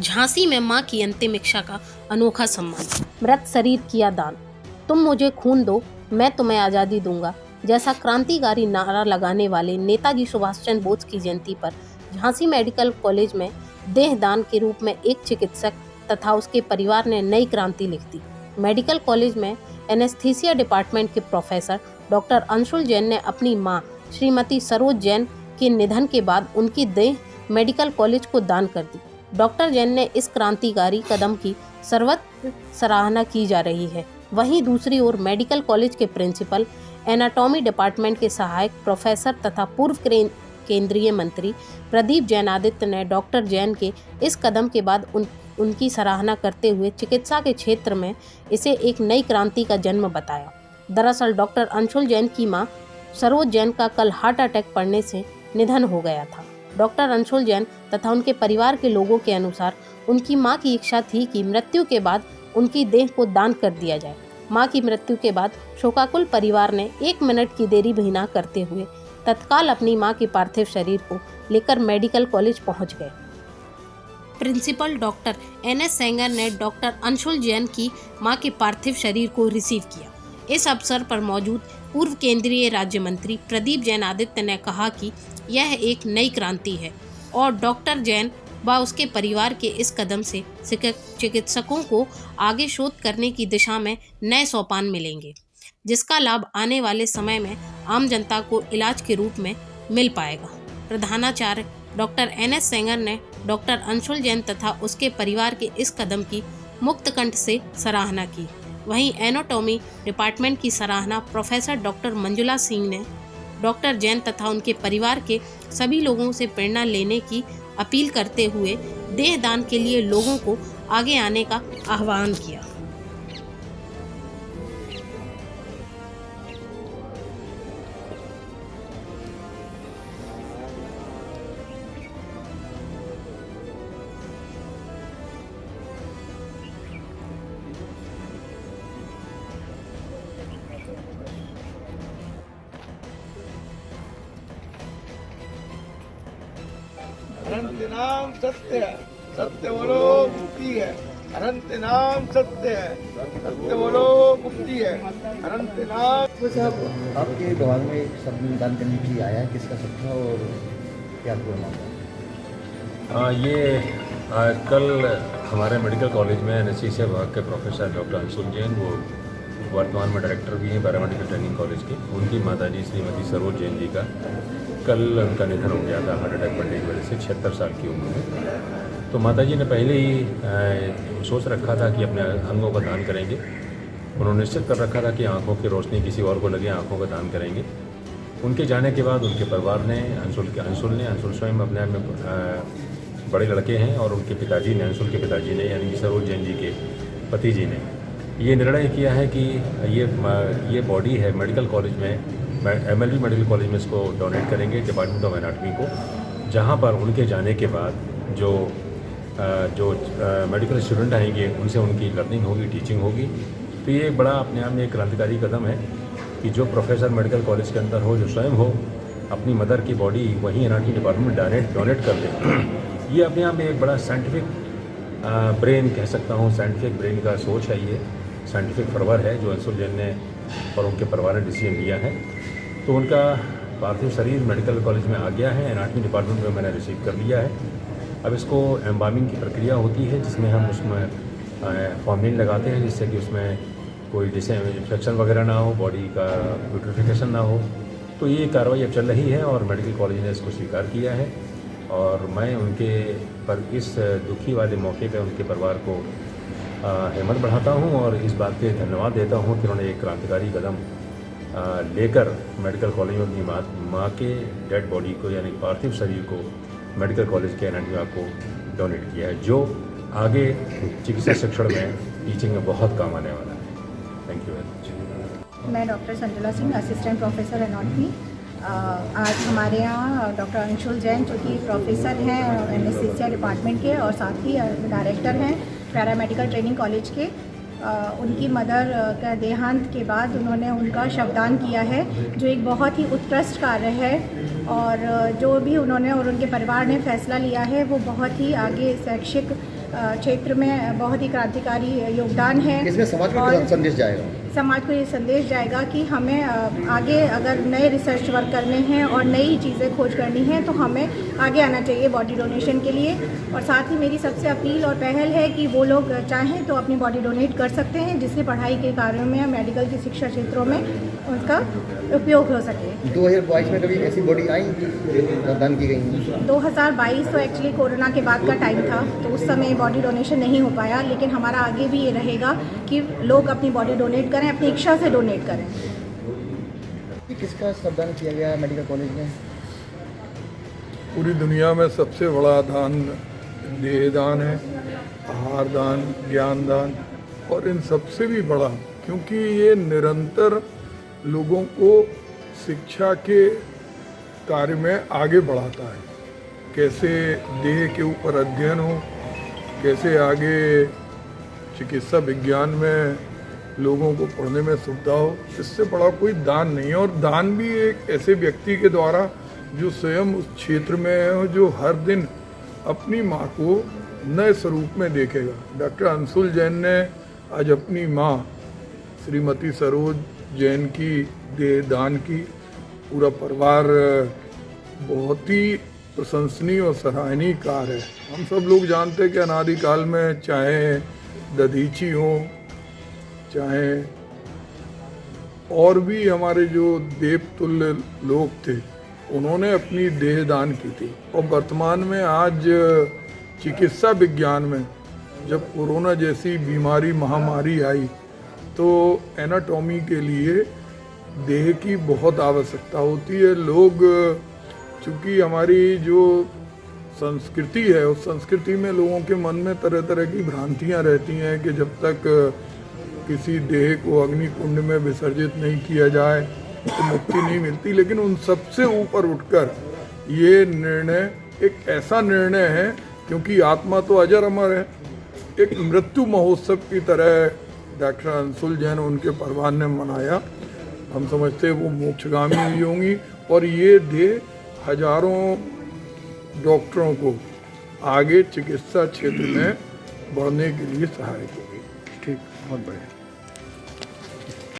झांसी में मां की अंतिम इच्छा का अनोखा सम्मान। मृत शरीर किया दान। तुम मुझे खून दो, मैं तुम्हें आज़ादी दूंगा जैसा क्रांतिकारी नारा लगाने वाले नेताजी सुभाष चंद्र बोस की जयंती पर झांसी मेडिकल कॉलेज में देह दान के रूप में एक चिकित्सक तथा उसके परिवार ने नई क्रांति लिख दी। मेडिकल कॉलेज में एनेस्थीसिया डिपार्टमेंट के प्रोफेसर डॉक्टर अंशुल जैन ने अपनी मां श्रीमती सरोज जैन के निधन के बाद उनकी देह मेडिकल कॉलेज को दान कर दी। डॉक्टर जैन ने इस क्रांतिकारी कदम की सर्वत्र सराहना की जा रही है। वहीं दूसरी ओर मेडिकल कॉलेज के प्रिंसिपल, एनाटॉमी डिपार्टमेंट के सहायक प्रोफेसर तथा पूर्व केंद्रीय मंत्री प्रदीप जैन आदित्य ने डॉक्टर जैन के इस कदम के बाद उनकी सराहना करते हुए चिकित्सा के क्षेत्र में इसे एक नई क्रांति का जन्म बताया। दरअसल डॉक्टर अंशुल जैन की मां सरोज जैन का कल हार्ट अटैक पड़ने से निधन हो गया था। डॉक्टर अंशुल जैन तथा उनके परिवार के लोगों के अनुसार उनकी मां की इच्छा थी कि मृत्यु के बाद उनकी देह को दान कर दिया जाए। मां की मृत्यु के बाद शोकाकुल परिवार ने 1 मिनट की देरी भी न करते हुए तत्काल अपनी मां के पार्थिव शरीर को लेकर मेडिकल कॉलेज पहुंच गए। प्रिंसिपल डॉक्टर NS सेंगर ने डॉक्टर अंशुल जैन की मां के पार्थिव शरीर को रिसीव किया। इस अवसर पर मौजूद पूर्व केंद्रीय राज्य मंत्री प्रदीप जैन आदित्य ने कहा कि यह एक नई क्रांति है और डॉक्टर जैन व उसके परिवार के इस कदम से चिकित्सकों को आगे शोध करने की दिशा में नए सोपान मिलेंगे, जिसका लाभ आने वाले समय में आम जनता को इलाज के रूप में मिल पाएगा। प्रधानाचार्य डॉक्टर NS सेंगर ने डॉक्टर अंशुल जैन तथा उसके परिवार के इस कदम की मुक्त कंठ से सराहना की। वहीं एनाटॉमी डिपार्टमेंट की सराहना प्रोफेसर डॉक्टर मंजुला सिंह ने डॉक्टर जैन तथा उनके परिवार के सभी लोगों से प्रेरणा लेने की अपील करते हुए देह दान के लिए लोगों को आगे आने का आह्वान किया। अनंत नाम सत्य है, सत्य बोलो मुक्ति है। अनंत नाम सत्य है, सत्य बोलो मुक्ति है। अनंत नाम। साहब, आपके दिमाग में एक शब्द दान करने की आया, किसका शब्द था और क्या पूरा मामला? कल हमारे मेडिकल कॉलेज में एनेस्थीसिया विभाग के प्रोफेसर डॉक्टर अंशुल जैन, वो वर्तमान में डायरेक्टर भी हैं पैरामेडिकल ट्रेनिंग कॉलेज के, उनकी माताजी श्रीमती सरोज जैन जी का कल उनका निधन हो गया था हार्ट अटैक बढ़ने की वजह से 76 साल की उम्र में। तो माताजी ने पहले ही सोच रखा था कि अपने अंगों का दान करेंगे। उन्होंने निश्चित कर रखा था कि आंखों की रोशनी किसी और को लगे, आंखों का दान करेंगे। उनके जाने के बाद उनके परिवार ने अंशुल स्वयं अपने आप में बड़े लड़के हैं और उनके पिताजी ने, अंशुल के पिताजी ने यानी कि सरोज जैन जी के पति जी ने ये निर्णय किया है कि ये बॉडी है मेडिकल कॉलेज में, MLB मेडिकल कॉलेज में इसको डोनेट करेंगे डिपार्टमेंट ऑफ एनाटॉमी को, जहाँ पर उनके जाने के बाद जो मेडिकल स्टूडेंट आएंगे उनसे उनकी लर्निंग होगी, टीचिंग होगी। तो ये बड़ा अपने आप में एक क्रांतिकारी कदम है कि जो प्रोफेसर मेडिकल कॉलेज के अंदर हो, जो स्वयं हो, अपनी मदर की बॉडी वहीं एनाटॉमी डिपार्टमेंट में डोनेट कर दें। ये अपने आप में एक बड़ा साइंटिफिक ब्रेन कह सकता हूँ, साइंटिफिक ब्रेन का सोच है, ये साइंटिफिक फरवर है जो अंशुल जैन ने और उनके परिवार ने डिसीजन लिया है। तो उनका पार्थिव शरीर मेडिकल कॉलेज में आ गया है, एनाटॉमी डिपार्टमेंट में मैंने रिसीव कर लिया है। अब इसको एम्बामिंग की प्रक्रिया होती है जिसमें हम उसमें फॉर्मेलिन लगाते हैं जिससे कि उसमें कोई जैसे इन्फेक्शन वगैरह ना हो, बॉडी का ब्यूटिफिकेशन ना हो। तो ये कार्रवाई अब चल रही है और मेडिकल कॉलेज ने इसको स्वीकार किया है और मैं उनके पर इस दुखी वाले मौके पर उनके परिवार को हिम्मत बढ़ाता हूँ और इस बात के धन्यवाद देता हूँ कि उन्होंने एक क्रांतिकारी कदम लेकर मेडिकल कॉलेज में अपनी माँ के डेड बॉडी को यानी पार्थिव शरीर को मेडिकल कॉलेज के एनाटॉमी को डोनेट किया है, जो आगे चिकित्सा शिक्षण में टीचिंग में बहुत काम आने वाला है। Thank you very much. मैं doctor Sanjula Singh, assistant professor anatomy. आज हमारे यहाँ डॉक्टर अंशुल जैन जो कि प्रोफेसर हैं एनेस्थीसिया डिपार्टमेंट के और साथ ही डायरेक्टर हैं पैरामेडिकल ट्रेनिंग कॉलेज के, उनकी मदर का देहांत के बाद उन्होंने उनका शवदान किया है, जो एक बहुत ही उत्कृष्ट कार्य है और जो भी उन्होंने और उनके परिवार ने फैसला लिया है वो बहुत ही आगे शैक्षिक क्षेत्र में बहुत ही क्रांतिकारी योगदान है। इसमें समाज को क्या संदेश जाएगा? समाज को ये संदेश जाएगा कि हमें आगे अगर नए रिसर्च वर्क करने हैं और नई चीज़ें खोज करनी है तो हमें आगे आना चाहिए बॉडी डोनेशन के लिए। और साथ ही मेरी सबसे अपील और पहल है कि वो लोग चाहें तो अपनी बॉडी डोनेट कर सकते हैं, जिससे पढ़ाई के कार्यों में, मेडिकल की शिक्षा क्षेत्रों में उसका उपयोग हो सके। 2022 में कभी ऐसी बॉडी आई दान की गई? 2022 तो एक्चुअली कोरोना के बाद का टाइम था, तो उस समय बॉडी डोनेशन नहीं हो पाया, लेकिन हमारा आगे भी ये रहेगा कि लोग अपनी बॉडी डोनेट करें, अपनी इच्छा से डोनेट करें। किसका श्रमदान किया गया मेडिकल कॉलेज में? पूरी दुनिया में सबसे बड़ा दान देहदान है, आहार दान, ज्ञान दान, और इन सबसे भी बड़ा क्योंकि ये निरंतर लोगों को शिक्षा के कार्य में आगे बढ़ाता है। कैसे देह के ऊपर अध्ययन हो, कैसे आगे चिकित्सा विज्ञान में लोगों को पढ़ने में सुविधा हो, इससे बड़ा कोई दान नहीं है। और दान भी एक ऐसे व्यक्ति के द्वारा जो स्वयं उस क्षेत्र में है और जो हर दिन अपनी माँ को नए स्वरूप में देखेगा। डॉक्टर अंशुल जैन ने आज अपनी माँ श्रीमती सरोज जैन की देह दान की। पूरा परिवार बहुत ही प्रशंसनीय और सराहनीय कार्य है। हम सब लोग जानते हैं कि अनादिकाल में चाहे दधीची हो, चाहे और भी हमारे जो देवतुल्य लोग थे, उन्होंने अपनी देह दान की थी। और वर्तमान में आज चिकित्सा विज्ञान में जब कोरोना जैसी बीमारी महामारी आई तो एनाटॉमी के लिए देह की बहुत आवश्यकता होती है। लोग चूँकि हमारी जो संस्कृति है उस संस्कृति में लोगों के मन में तरह तरह की भ्रांतियाँ रहती हैं कि जब तक किसी देह को अग्नि कुंड में विसर्जित नहीं किया जाए तो मुक्ति नहीं मिलती। लेकिन उन सबसे ऊपर उठकर ये निर्णय एक ऐसा निर्णय है, क्योंकि आत्मा तो अजर अमर है, एक मृत्यु महोत्सव की तरह डॉक्टर अंशुल जैन उनके परिवार ने मनाया। हम समझते हैं वो मोक्षगामी हुई होंगी और ये देह हजारों डॉक्टरों को आगे चिकित्सा क्षेत्र में बढ़ने के लिए सहायक होगी। ठीक, बहुत बढ़िया।